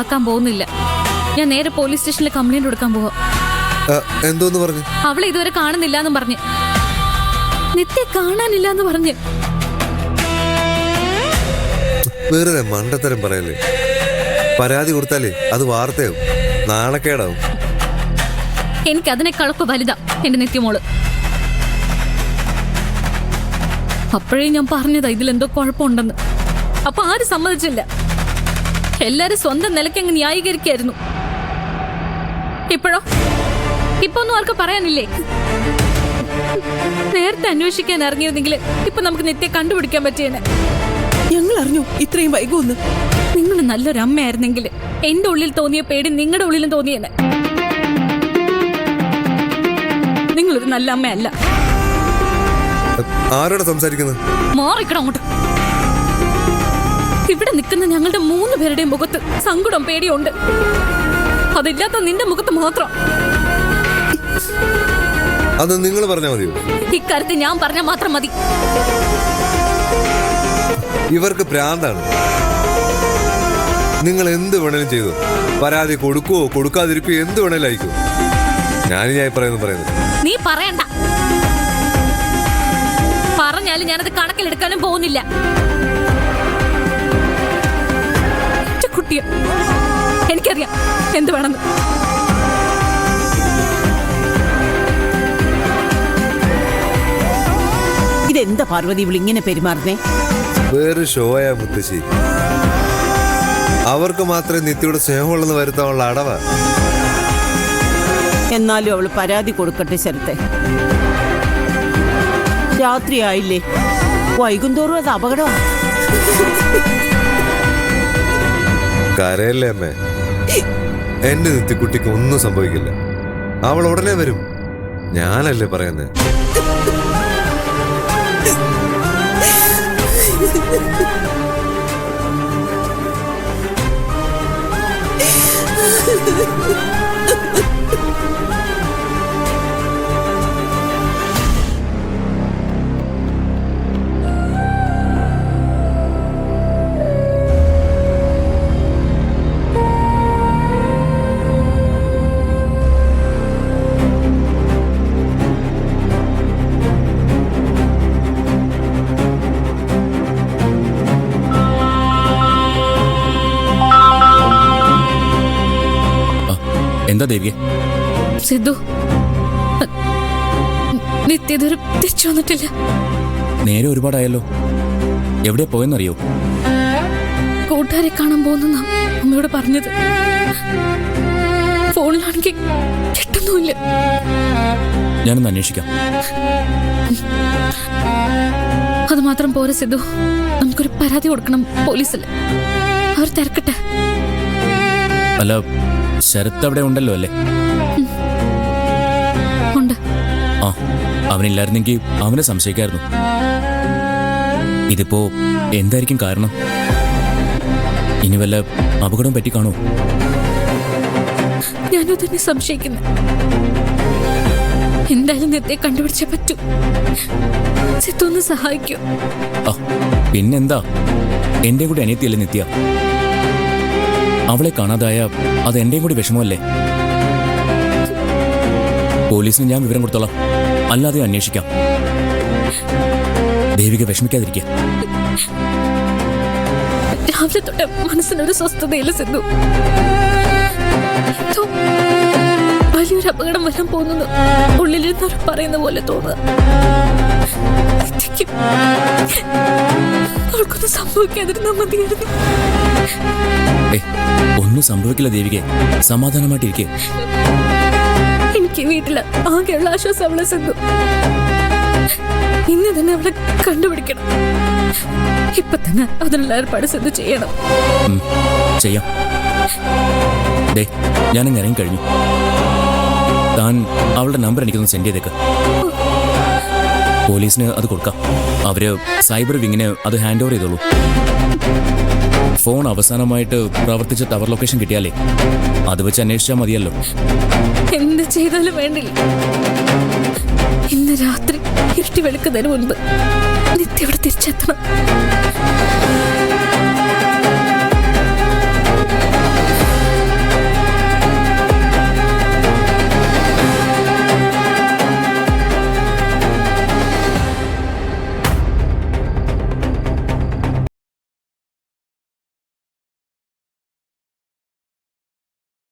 ആക്കാൻ പോകുന്നില്ല. ഞാൻ നേരെ പോലീസ് സ്റ്റേഷനിൽ കംപ്ലൈന്റ് കൊടുക്കാൻ പോവാ. എന്തോന്ന് പറഞ്ഞു? അവളെ ഇതുവരെ കാണുന്നില്ല എന്ന് പറഞ്ഞ്, നിത്യ കാണാനില്ല എന്ന് പറഞ്ഞ്. വെറുതെ മണ്ടത്തരം പറയല്ലേ. പരാതി കൊടുത്താലേ അത് വാർത്തയാവും, നാണക്കേടാവും. എനിക്ക് അതിനേക്കാളൊക്കെ വലുതാ എന്റെ നിത്യമോള്. അപ്പോഴേ ഞാൻ പറഞ്ഞതാ ഇതിലെന്തോ കുഴപ്പമുണ്ടെന്ന്. അപ്പൊ ആരും സമ്മതിച്ചില്ല. എല്ലാരും സ്വന്തം നിലയ്ക്ക് അങ്ങ് ന്യായീകരിക്കായിരുന്നു. ഇപ്പോഴോ? ഇപ്പൊ ഒന്നും ആർക്ക് പറയാനില്ലേ? നേരത്തെ അന്വേഷിക്കാൻ ഇറങ്ങിയിരുന്നെങ്കിൽ ഇപ്പൊ നമുക്ക് നിത്യ കണ്ടുപിടിക്കാൻ പറ്റിയേനെ. ഞങ്ങൾ അറിഞ്ഞു ഇത്രയും വൈകുമെന്ന്. നിങ്ങൾ നല്ലൊരു അമ്മയായിരുന്നെങ്കിൽ എന്റെ ഉള്ളിൽ തോന്നിയ പേടി നിങ്ങളുടെ ഉള്ളിലും തോന്നിയേനെ. നിങ്ങളൊരു നല്ല അമ്മയല്ല. ആരോടാ സംസാരിക്കുന്നത്? മാറിക്കണം അങ്ങോട്ട്. ഇവിടെ നിൽക്കുന്ന ഞങ്ങളുടെ 3 പേരുടെയും മുഖത്ത് സങ്കടം പേടിയും ഉണ്ട്. അതില്ലാത്ത നിന്റെ മുഖത്ത് മാത്രം. അത് നിങ്ങൾ പറഞ്ഞാൽ മതിയോ? ഇക്കാര്യത്തിൽ ഞാൻ പറഞ്ഞാൽ മാത്രം മതി. ഇവർക്ക് ഭ്രാന്താണ്. നിങ്ങൾ എന്ത് വേണേലും ചെയ്തു, പരാതി കൊടുക്കുവോ കൊടുക്കാതിരിക്കുവോ, എന്ത് വേണേലും അയക്കുവോ. ഞാനിതായി പറയുന്നത്. നീ പറയണ്ട. പറഞ്ഞാലും ഞാനത് കണക്കിലെടുക്കാനും പോകുന്നില്ല. കുട്ടിയെ എനിക്കറിയാം എന്ത് വേണമെന്ന്. ഇതെന്താ പാർവതി ഇവൾ ഇങ്ങനെ പെരുമാറുന്നേ? വേറെ ഷോയാ മുത്തശ്ശി. അവർക്ക് മാത്രമേ നിത്യയുടെ സ്നേഹമുള്ളെന്ന് വരുത്താനുള്ള അടവ. എന്നാലും അവള് പരാതി കൊടുക്കട്ടെ ശരത്തെ. രാത്രിയായില്ലേ, വൈകുന്തോറും അത് അപകടമാണ്. കരയല്ലേ അമ്മേ. എന്റെ നിത്യക്കുട്ടിക്ക് ഒന്നും സംഭവിക്കില്ല. അവൾ ഉടനെ വരും. ഞാനല്ലേ പറയുന്നേ. എന്താ ദേവിയെ? സിദ്ധു, നിത്യ ഇതുവരെ തിരിച്ചു വന്നിട്ടില്ല. നേരെ ഒരുപാടായല്ലോ. എവിടെ പോയെന്നറിയോ? കൂട്ടുകാരെ കാണാൻ പോകുന്ന അമ്മയോട് പറഞ്ഞത്. ഫോണിലാണെങ്കിൽ കിട്ടുന്നുമില്ല. ഞാനൊന്ന് അന്വേഷിക്കാം. അത് മാത്രം പോരാ സിദ്ധു, നമുക്കൊരു പരാതി കൊടുക്കണം പോലീസിൽ. അവർ തിരക്കട്ടെ. അല്ല, ശരത്ത് അവിടെ ഉണ്ടല്ലോ അല്ലേ? ഉണ്ട്. ആ, അവനില്ലായിരുന്നെങ്കിൽ അവനെ സംശയിക്കായിരുന്നു. ഇതിപ്പോ എന്തായിരിക്കും കാരണം? ഇനി വല്ല അപകടം പറ്റിക്കാണോ? ഞാനും തന്നെ സംശയിക്കുന്നു. എന്തായാലും നിത്യെ കണ്ടുപിടിച്ചേ പറ്റൂ. സിദ്ധു ഒന്ന് സഹായിക്കൂ. ആ, പിന്നെന്താ, എന്റെ കൂടി അനിയത്തിയല്ലേ നിത്യ. അവളെ കാണാതായ അത് എന്റെയും കൂടി വിഷമമല്ലേ? പോലീസിന് ഞാൻ വിവരം കൊടുത്തോളാം. അല്ലാതെ അന്വേഷിക്കാം. ദേവിക വിഷമിക്കാതിരിക്കുക. രാവിലെ തൊട്ട് മനസ്സിനൊരു സ്വസ്ഥതയില്ല സിദ്ധു. വലിയൊരു അപകടം വരാൻ പോകുന്നു ഉള്ളിലിരുന്നവർ പറയുന്ന പോലെ തോന്നുക. അവൾക്കൊന്നും സംഭവിക്കാതിരുന്നാ മതിയായിരുന്നു. ഒന്നും സംഭവിക്കില്ല ദേവികെ, സമാധാനമായിട്ടിരിക്കെ. എനിക്ക് വീട്ടില് ആകെയുള്ള ആശ്വാസം അവളെ സിദ്ധു. ഇന്ന് തന്നെ അവളെ കണ്ടുപിടിക്കണം. ഇപ്പൊ തന്നെ അതിനുള്ള ഏർപ്പാട് സിദ്ധു ചെയ്യണം. ചെയ്യാം. ഞാനിങ്ങ് ഇറങ്ങി കഴിഞ്ഞു. താൻ അവളുടെ നമ്പർ എനിക്കൊന്ന് സെൻഡ് ചെയ്തേക്ക്. പോലീസിന് അത് കൊടുക്കാം. അവര് സൈബർ വിങ്ങിന് അത് ഹാൻഡ് ഓവർ ചെയ്തോളൂ. ഫോൺ അവസാനമായിട്ട് പ്രവർത്തിച്ച ടവർ ലൊക്കേഷൻ കിട്ടിയാലേ അത് വെച്ച് അന്വേഷിച്ചാൽ മതിയല്ലോ. എന്ത് ചെയ്താലും വേണ്ടില്ല. ഇന്ന് രാത്രി ഇരുട്ടി വെളുക്കുന്നതിന് മുൻപ് നിത്യ ഇവിടെ തിരിച്ചെത്തണം.